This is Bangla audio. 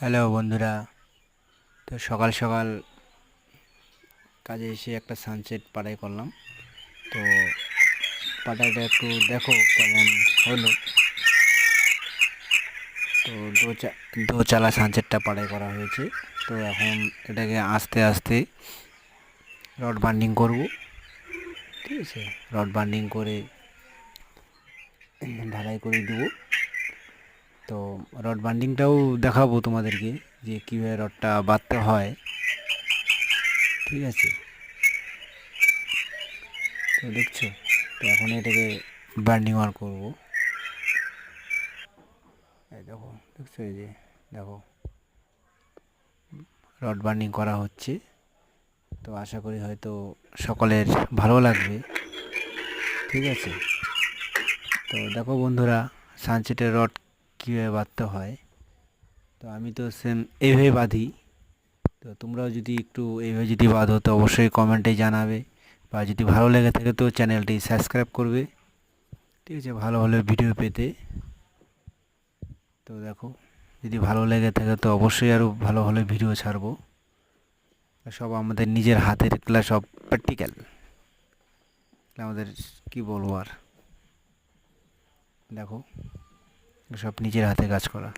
হ্যালো বন্ধুরা। তো সকাল সকাল কাজে এসে একটা সানসেট পাড়াই করলাম। তো পাটাটা একটু দেখো কেমন হলো। তো দোচালা সানসেটটা পাড়াই করা হয়েছে। তো এখন এটাকে আস্তে আস্তে রড বান্ডিং করব। ঠিক আছে, রড বান্ডিং করে ঢালাই করে দেবো। তো রড বান্ডিংটাও দেখাবো তোমাদেরকে যে কীভাবে রডটা বাঁধতে হয়। ঠিক আছে, তো দেখছো। তো এখন এটাকে বান্ডিং অন করবো। এই দেখো, দেখছো, এই যে দেখো রড বার্নিং করা হচ্ছে। তো আশা করি হয়তো সকলের ভালো লাগবে। ঠিক আছে, তো দেখো বন্ধুরা, সানসেটের রড কীভাবে বাঁধতে হয়। তো আমি তো সেম এইভাবে বাঁধি। তো তোমরাও যদি একটু এইভাবে যদি বাঁধো তো অবশ্যই কমেন্টে জানাবে, বা যদি ভালো লেগে থাকে তো চ্যানেলটি সাবস্ক্রাইব করবে। ঠিক আছে, ভালো ভালো ভিডিও পেতে। তো দেখো, যদি ভালো লেগে থাকে তো অবশ্যই আরও ভালো ভালো ভিডিও ছাড়বো। সব আমাদের নিজের হাতের, এগুলা সব প্র্যাকটিক্যাল। আমাদের কি বলবো আর, দেখো সব নিজের হাতে কাজ করা।